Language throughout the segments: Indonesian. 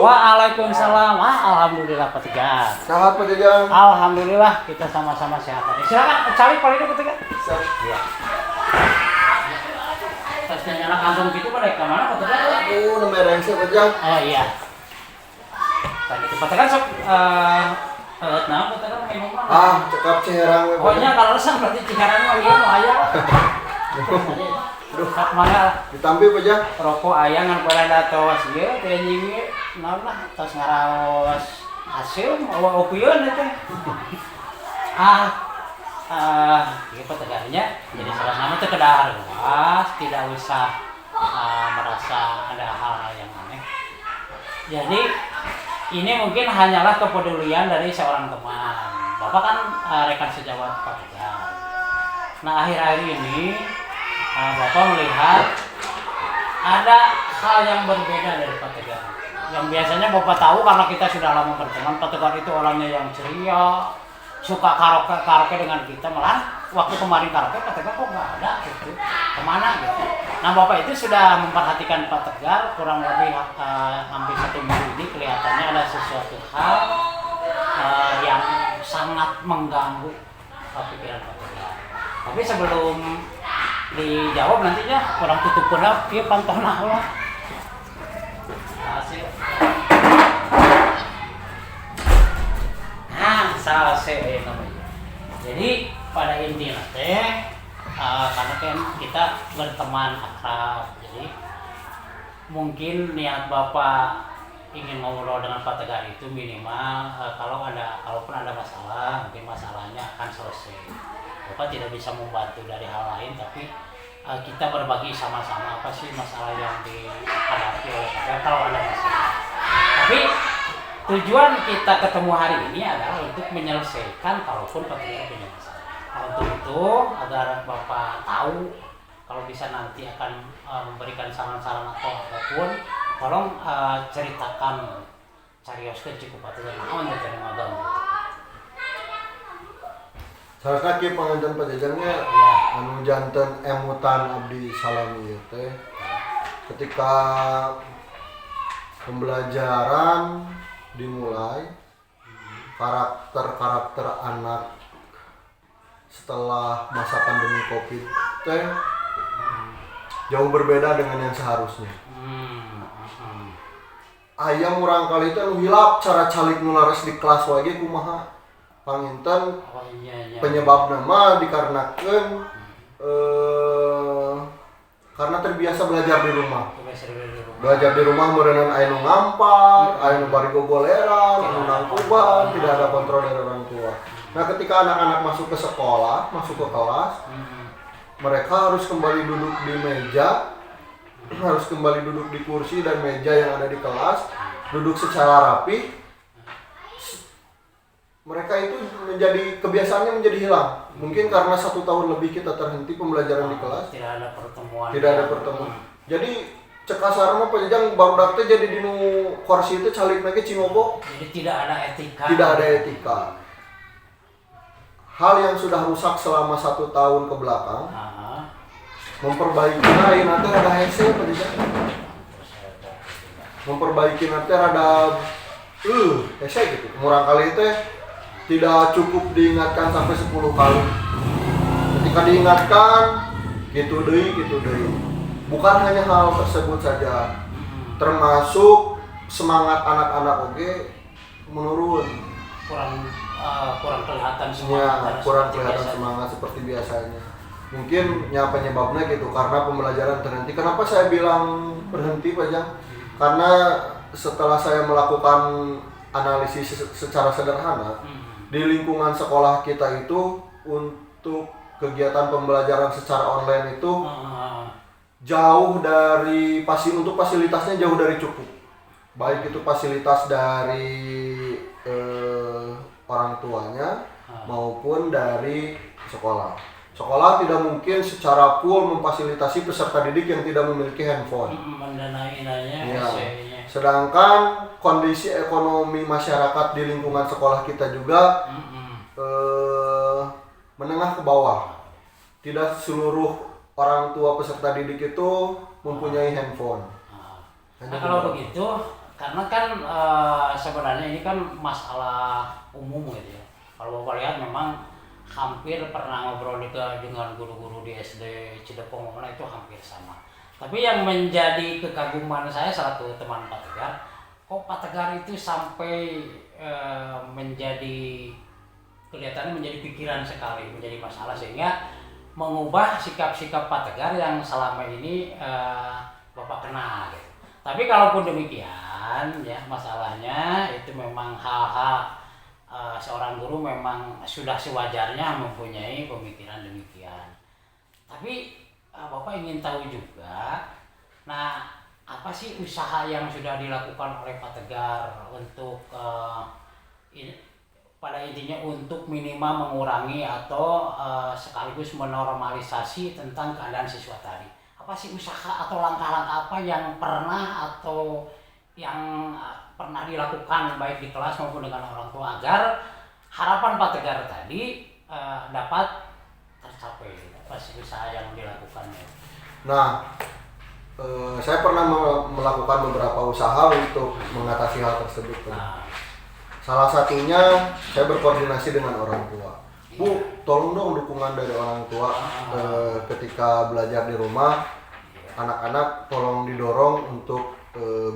Waalaikumsalam. Alhamdulillah Pak Tegar. Sehat Pak Jajang. Alhamdulillah kita sama-sama sehat. Silakan cari Pak Lido Pak Tegar. Iya. Tasnya nyala kantong gitu pada ke mana Pak Tegar? Nomor rengse Pak Jajang. Oh iya. Tadi Pak Tegar sok nah Pak Tegar minum mana? Cekap Ciherang. Pokoknya kalau resang berarti Ciherang mah ieu aya. Duh, sak mana ditampi Pak Jajang. rokok aya ngan pada tawas ieu teh anjing naon lah tos ngaraos hasil awa opieun teh. Ieu Pak Tegarnya jadi salah nama teh kedahar luas, tidak usah merasa ada hal-hal yang aneh. Jadi ini mungkin hanyalah kepedulian dari seorang teman. Bapak kan rekan sejawat Pak Tegar. Nah akhir-akhir ini Bapak melihat ada hal yang berbeda dari Pak Tegar. Yang biasanya Bapak tahu karena kita sudah lama berteman, Pak Tegar itu orangnya yang ceria, suka karaoke dengan kita. Malah waktu kemarin karaoke Pak Tegar kok nggak ada gitu, kemana gitu. Nah Bapak itu sudah memperhatikan Pak Tegar kurang lebih hampir 1 minggu ini, kelihatannya ada sesuatu hal yang sangat mengganggu pikiran Pak Tegar. Tapi sebelum dijawab nantinya kurang tutup pula dia pantau lah. Hasil. Salse namanya. Jadi pada intinya teh karena kan kita berteman akrab, jadi mungkin niat Bapak ingin ngobrol dengan Pak Tegar itu minimal kalaupun ada masalah, mungkin masalahnya akan selesai. Bapak tidak bisa membantu dari hal lain, tapi kita berbagi sama-sama apa sih masalah yang dihadapi oleh Pak Tegar kalau ada masalah. Tapi tujuan kita ketemu hari ini adalah untuk menyelesaikan kalaupun Pak Tegar punya masalah. Nah, untuk itu agar Bapak tahu kalau bisa nanti akan memberikan saran-saran atau apapun, tolong ceritakan carioskeun cukup Pak Tegar naon teh magang. Salah ki panganten Pak Jajangnya anu janten emutan abdi salami ieu teh. Ketika pembelajaran dimulai, karakter anak setelah masa pandemi Covid teh jauh berbeda dengan yang seharusnya. Aya murang kali teh nu hilap cara calik nu laras di kelas wae ge kumaha. Panginten penyebabna mah dikarenakeun karena terbiasa belajar di rumah. Belajar di rumah meureunana aya nu ngampar, aya nu bari gogoleran, anu nangkuban, tidak ada kontrol dari orang tua. Nah, ketika anak-anak masuk ke sekolah, masuk ke kelas, mereka harus kembali duduk di meja, harus kembali duduk di kursi dan meja yang ada di kelas, duduk secara rapi. Mereka itu kebiasaannya menjadi hilang. Mungkin karena 1 tahun lebih kita terhenti pembelajaran di kelas. Tidak ada pertemuan. Jadi cek kasar mah Pak Jajang barudak teh jadi dinu kursi itu calik lagi cingobo. Jadi tidak ada etika. Tidak ada etika. Hal yang sudah rusak selama 1 tahun ke belakang. Memperbaiki nanti ada hese Pak Jajang. Memperbaiki nanti ada hese gitu. Murang kali teh tidak cukup diingatkan sampai 10 kali. Ketika diingatkan, gitu deui. Bukan hanya hal tersebut saja, termasuk semangat anak-anak menurun. Kurang kelihatan semangat. Kurang kelihatan semangat seperti biasanya. Mungkin penyebabnya gitu karena pembelajaran terhenti. Kenapa saya bilang berhenti Pak Jang? Karena setelah saya melakukan analisis secara sederhana, di lingkungan sekolah kita itu untuk kegiatan pembelajaran secara online itu jauh dari untuk fasilitasnya jauh dari cukup. Baik itu fasilitas dari orang tuanya maupun dari sekolah. Sekolah tidak mungkin secara full memfasilitasi peserta didik yang tidak memiliki handphone. Sedangkan kondisi ekonomi masyarakat di lingkungan sekolah kita juga menengah ke bawah. Tidak seluruh orang tua peserta didik itu mempunyai handphone. Nah kalau begitu karena kan sebenarnya ini kan masalah umum gitu ya. Kalau Bapak lihat memang hampir pernah ngobrol juga dengan guru-guru di SD Cidepong itu hampir sama. Tapi yang menjadi kekaguman saya satu teman Pak Tegar, kok Pak Tegar itu sampai menjadi kelihatannya menjadi pikiran sekali, menjadi masalah sehingga mengubah sikap-sikap Pak Tegar yang selama ini Bapak kenal gitu. Tapi kalaupun demikian ya masalahnya itu memang hal-hal seorang guru memang sudah sewajarnya mempunyai pemikiran demikian. Tapi Bapak ingin tahu juga, nah apa sih usaha yang sudah dilakukan oleh Pak Tegar untuk pada intinya untuk minimal mengurangi atau sekaligus menormalisasi tentang keadaan siswa tadi. Apa sih usaha atau langkah-langkah apa yang pernah atau yang pernah dilakukan baik di kelas maupun dengan orang tua agar harapan Pak Tegar tadi dapat tercapai? Apa sih usaha yang dilakukan? Nah, saya pernah melakukan beberapa usaha untuk mengatasi hal tersebut. Salah satunya saya berkoordinasi dengan orang tua. Bu, tolong dong dukungan dari orang tua ketika belajar di rumah. Anak-anak tolong didorong untuk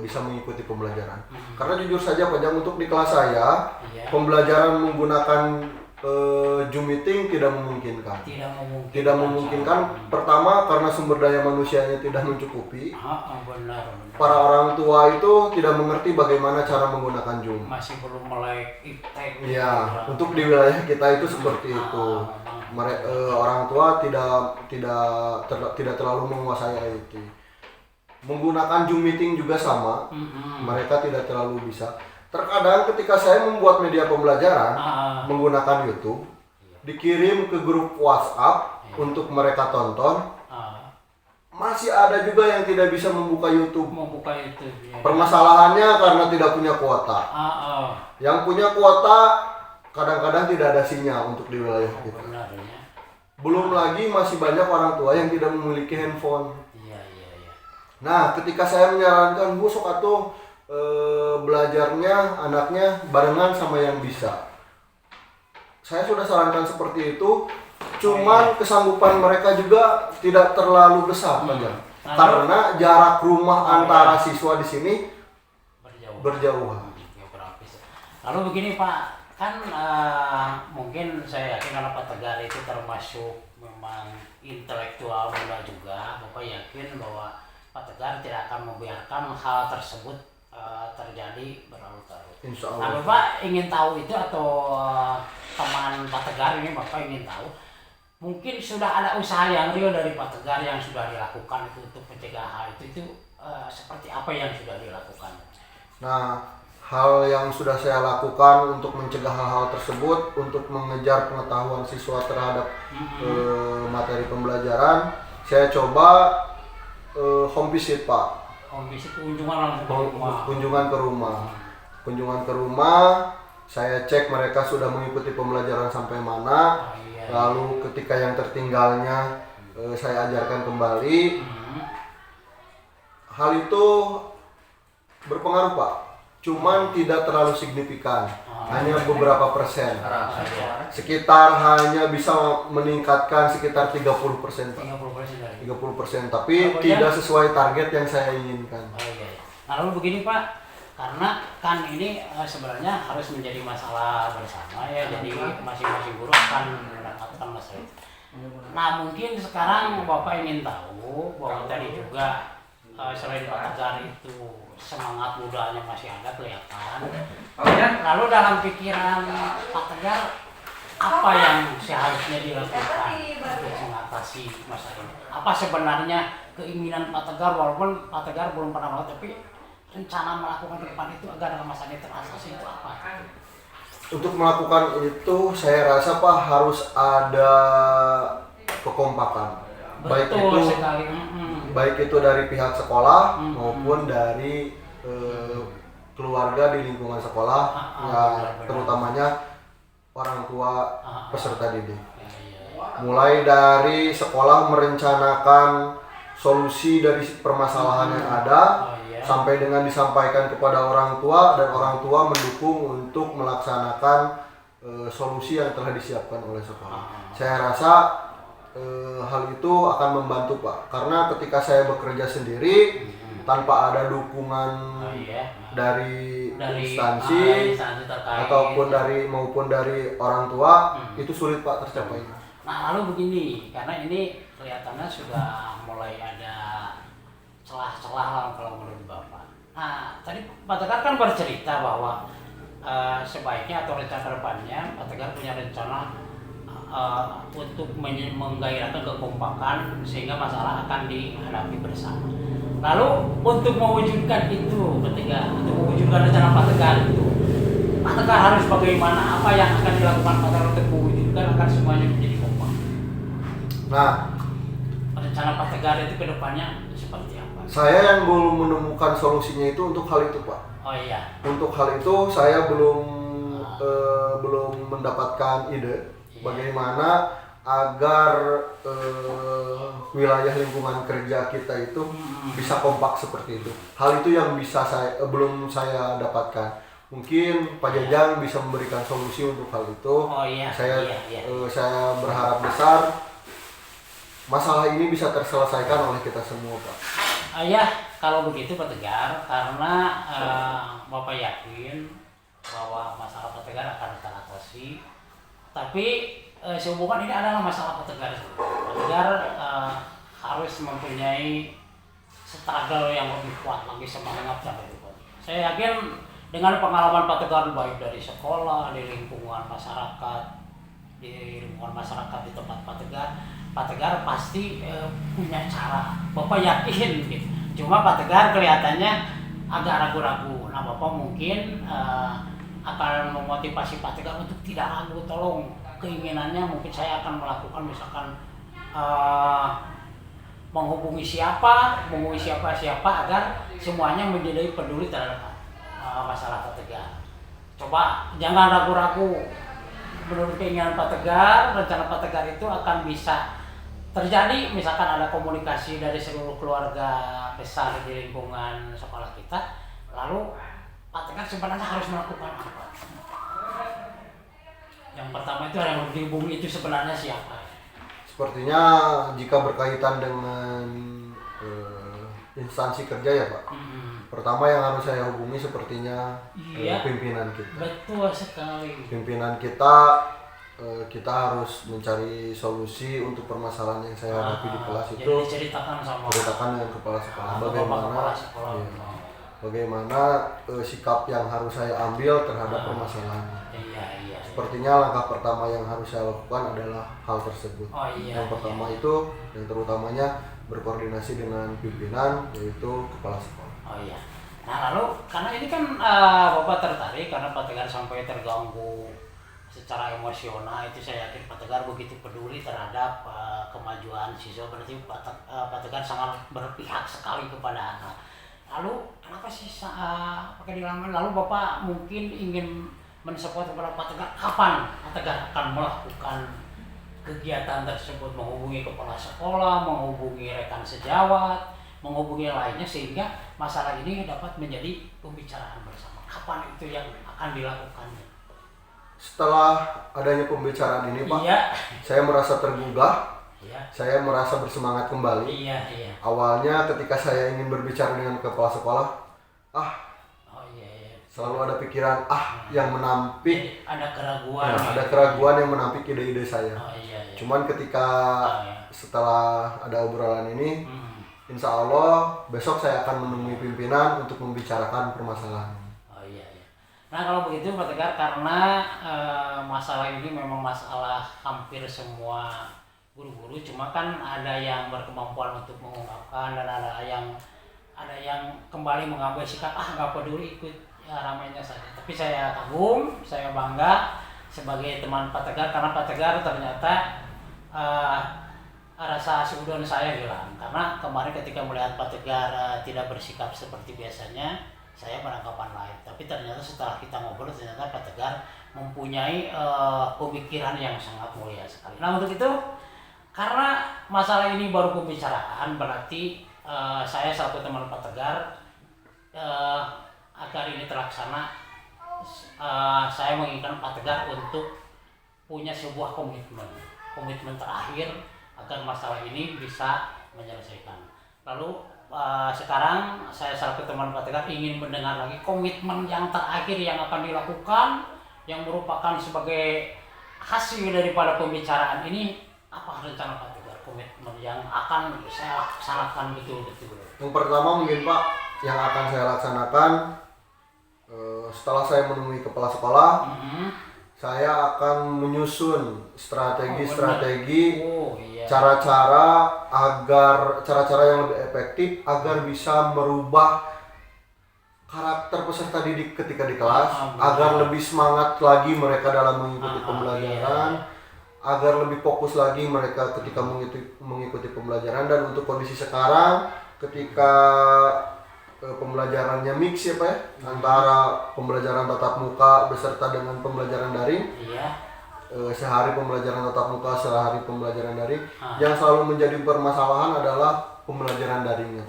bisa mengikuti pembelajaran. Karena jujur saja Pak Jang, untuk di kelas saya pembelajaran menggunakan Zoom meeting tidak memungkinkan. Tidak memungkinkan. Pertama karena sumber daya manusianya tidak mencukupi. Benar. Para orang tua itu tidak mengerti bagaimana cara menggunakan Zoom. Masih belum melek iptek. Iya, untuk di wilayah kita itu seperti itu. Orang tua tidak terlalu menguasai IT. Menggunakan Zoom meeting juga sama. Mereka tidak terlalu bisa. Terkadang ketika saya membuat media pembelajaran menggunakan YouTube, dikirim ke grup WhatsApp untuk mereka tonton, masih ada juga yang tidak bisa membuka YouTube. Ya. Permasalahannya karena tidak punya kuota. Yang punya kuota kadang-kadang tidak ada sinyal untuk di wilayah kita. Benar, ya. Belum lagi masih banyak orang tua yang tidak memiliki handphone. Iya. Nah, ketika saya menyarankan, Bu, sok atuh belajarnya anaknya barengan sama yang bisa. Saya sudah sarankan seperti itu, cuman kesanggupan mereka juga tidak terlalu besar, Pak Jang. Karena jarak rumah antara siswa di sini berjauhan. Lalu begini Pak, kan mungkin saya yakin karena Pak Tegar itu termasuk memang intelektual muda juga, Bapak yakin bahwa Pak Tegar tidak akan membiarkan hal tersebut terjadi berlarut-larut. Insya Allah. Nah, Bapak ingin tahu itu atau teman Pak Tegar ini Bapak ingin tahu, mungkin sudah ada usaha yang real dari Pak Tegar yang sudah dilakukan itu untuk mencegah hal itu seperti apa yang sudah dilakukan? Nah, hal yang sudah saya lakukan untuk mencegah hal-hal tersebut, untuk mengejar pengetahuan siswa terhadap materi pembelajaran, saya coba home visit, Pak. Home visit, kunjungan langsung ke rumah. Kunjungan ke rumah, saya cek mereka sudah mengikuti pembelajaran sampai mana. Lalu ketika yang tertinggalnya saya ajarkan kembali. Hal itu berpengaruh, Pak. Cuman tidak terlalu signifikan. Hanya beberapa persen. Sekitar hanya bisa meningkatkan sekitar 30%, Pak. 30%, tapi tidak sesuai target yang saya inginkan. Nah, lalu begini Pak, karena kan ini sebenarnya harus menjadi masalah bersama ya, jadi masing-masing guru akan mendapatkan masalah itu. Nah, mungkin sekarang Bapak ingin tahu bahwa tadi juga selain Pak Tegar itu semangat mudanya masih ada kelihatan. Lalu dalam pikiran Pak Tegar apa yang seharusnya dilakukan untuk mengatasi masalah ini? Apa sebenarnya keinginan Pak Tegar, walaupun Pak Tegar belum pernah melakukan, tapi rencana melakukan ke depan itu agar masalah ini teratasi itu apa? Untuk melakukan itu saya rasa Pak harus ada kekompakan. Baik itu dari pihak sekolah maupun dari keluarga di lingkungan sekolah, ya terutamanya orang tua peserta didik. Mulai dari sekolah merencanakan solusi dari permasalahan yang ada, sampai dengan disampaikan kepada orang tua dan orang tua mendukung untuk melaksanakan solusi yang telah disiapkan oleh sekolah. Saya rasa hal itu akan membantu Pak, karena ketika saya bekerja sendiri tanpa ada dukungan dari instansi ataupun maupun dari orang tua itu sulit Pak tercapai. Nah lalu begini, karena ini kelihatannya sudah mulai ada celah-celah lah kalau menurut Bapak. Nah tadi Pak Tegar kan bercerita bahwa sebaiknya atau rencana kedepannya Pak Tegar punya rencana untuk menggairahkan kekompakan sehingga masalah akan dihadapi bersama. Lalu untuk mewujudkan itu, ketika untuk mewujudkan rencana Pak Tegar itu, Pak Tegar harus bagaimana? Apa yang akan dilakukan Pak Tegar untuk mewujudkan agar semuanya menjadi kompak? Nah, rencana Pak Tegar itu kedepannya seperti apa? Saya yang belum menemukan solusinya itu untuk hal itu Pak. Oh iya. Untuk hal itu saya belum mendapatkan ide bagaimana agar wilayah lingkungan kerja kita itu bisa kompak seperti itu. Hal itu yang belum saya dapatkan. Mungkin Pak Jajang bisa memberikan solusi untuk hal itu. Oh iya. Saya berharap besar masalah ini bisa terselesaikan oleh kita semua Pak. Ya, kalau begitu Pak Tegar, karena Bapak yakin bahwa masalah Pak Tegar akan teratasi. Tapi sehubungan ini adalah masalah Pak Tegar. Pak Tegar harus mempunyai struggle yang lebih kuat lagi, semangat yang lebih kuat. Saya yakin dengan pengalaman Pak Tegar baik dari sekolah, di lingkungan masyarakat, di tempat Pak Tegar pasti punya cara. Bapak yakin gitu. Cuma Pak Tegar kelihatannya agak ragu-ragu. Nah Bapak mungkin akan memotivasi Pak Tegar untuk tidak ragu. Tolong keinginannya mungkin saya akan melakukan misalkan menghubungi siapa agar semuanya menjadi peduli terhadap masalah Pak Tegar. Coba jangan ragu-ragu. Menurut keinginan Pak Tegar, rencana Pak Tegar itu akan bisa terjadi. Misalkan ada komunikasi dari seluruh keluarga besar di lingkungan sekolah kita, lalu Pak Tegar sebenarnya harus melakukan apa? Yang pertama itu yang dihubungi itu sebenarnya siapa? Sepertinya jika berkaitan dengan instansi kerja ya Pak. Pertama yang harus saya hubungi sepertinya pimpinan kita. Betul sekali. Pimpinan kita harus mencari solusi untuk permasalahan yang saya hadapi di kelas itu. Ceritakan dengan kepala sekolah bagaimana sikap yang harus saya ambil terhadap permasalahan. Iya. Sepertinya langkah pertama yang harus saya lakukan adalah hal tersebut. Yang pertama itu yang terutamanya berkoordinasi dengan pimpinan, yaitu kepala sekolah. Oh iya. Nah lalu karena ini kan Bapak tertarik karena Pak Tegar sampai terganggu secara emosional, itu saya yakin Pak Tegar begitu peduli terhadap kemajuan siswa, berarti Pak Tegar sangat berpihak sekali kepada anak. Lalu kenapa sih pakai dilaman? Lalu Bapak mungkin ingin mensupport kepada Pak Tegar, kapan Pak Tegar akan melakukan kegiatan tersebut, menghubungi kepala sekolah, menghubungi rekan sejawat, menghubungi lainnya sehingga masalah ini dapat menjadi pembicaraan bersama. Kapan itu yang akan dilakukannya? Setelah adanya pembicaraan ini Pak, saya merasa tergugah, saya merasa bersemangat kembali. Awalnya ketika saya ingin berbicara dengan kepala sekolah, selalu ada pikiran yang menampik, ada keraguan. Ada keraguan yang menampik ide-ide saya. Cuman ketika setelah ada obrolan ini, insya Allah besok saya akan menemui pimpinan untuk membicarakan permasalahan. Nah kalau begitu Pak Tegar, karena masalah ini memang masalah hampir semua guru-guru, cuma kan ada yang berkemampuan untuk mengungkapkan dan ada yang kembali mengambil sikap nggak peduli, ikut ramainya saja. Tapi saya kagum, saya bangga sebagai teman Pak Tegar karena Pak Tegar ternyata rasa seudon saya hilang, karena kemarin ketika melihat Pak Tegar tidak bersikap seperti biasanya, saya beranggapan lain. Tapi ternyata setelah kita ngobrol, ternyata Pak Tegar mempunyai pemikiran yang sangat mulia sekali. Nah untuk itu, karena masalah ini baru pembicaraan, berarti saya selaku teman Pak Tegar agar ini terlaksana, saya menginginkan Pak Tegar untuk punya sebuah komitmen terakhir agar masalah ini bisa menyelesaikan. Lalu sekarang saya selaku teman Pak Tegar ingin mendengar lagi komitmen yang terakhir yang akan dilakukan, yang merupakan sebagai hasil daripada pembicaraan ini. Apa rencana Pak Tegar, komitmen yang akan saya laksanakan betul-betul? Yang pertama mungkin Pak, yang akan saya laksanakan setelah saya menemui kepala sekolah, saya akan menyusun strategi-strategi, cara-cara yang lebih efektif agar bisa merubah karakter peserta didik ketika di kelas, agar lebih semangat lagi mereka dalam mengikuti pembelajaran, agar lebih fokus lagi mereka ketika mengikuti pembelajaran. Dan untuk kondisi sekarang ketika pembelajarannya mix ya Pak ya, antara pembelajaran tatap muka beserta dengan pembelajaran daring. Sehari pembelajaran tatap muka, sehari pembelajaran daring. Yang selalu menjadi permasalahan adalah pembelajaran daringnya.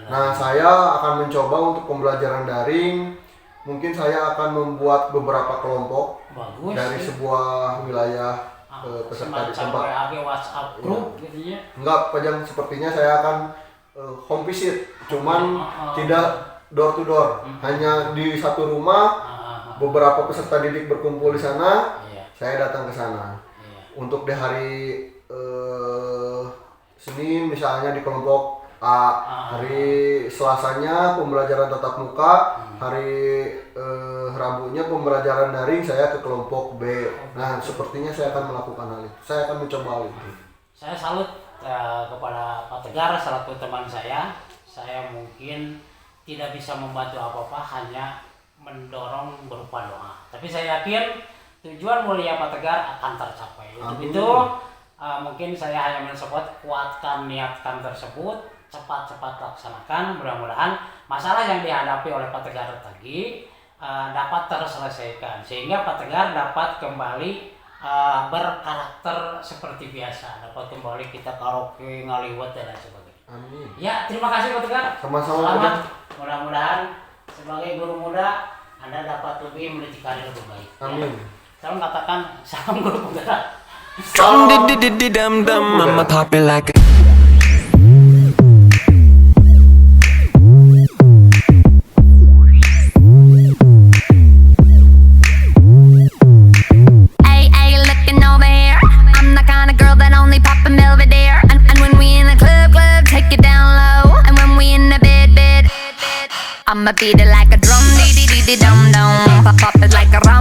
Nah, saya akan mencoba untuk pembelajaran daring. Mungkin saya akan membuat beberapa kelompok dari sebuah wilayah peserta di tempat. WhatsApp group gitu ya. Enggak, Pajang, sepertinya saya akan home visit, cuman tidak door to door, hanya di satu rumah, beberapa peserta didik berkumpul di sana, saya datang ke sana. Untuk di hari Senin misalnya di kelompok A, hari Selasanya pembelajaran tatap muka, hari Rabunya pembelajaran daring, saya ke kelompok B. Nah, sepertinya saya akan melakukan hal itu, saya akan mencoba hal itu. Saya salut kepada Pak Tegar selaku teman saya mungkin tidak bisa membantu apa-apa, hanya mendorong berupa doa. Tapi saya yakin tujuan mulia Pak Tegar akan tercapai. Untuk itu mungkin saya hanya mensupport, kuatkan niatkan tersebut, cepat-cepat laksanakan. Mudah-mudahan masalah yang dihadapi oleh Pak Tegar tadi dapat terselesaikan, sehingga Pak Tegar dapat kembali berkarakter seperti biasa, dapat kembali kita karaoke, ngaliwat dan lain sebagainya. Amin. Ya, terima kasih Pak Tegar. Sama-sama. Selamat. Mudah-mudahan sebagai guru muda Anda dapat lebih meniti karir lebih baik. Amin. Salam katakan salam guru penggerak. Dum dum, I'ma pop it like a I'ma beat it like a drum, dee dee dee dee dum dum. Pop it like a rum.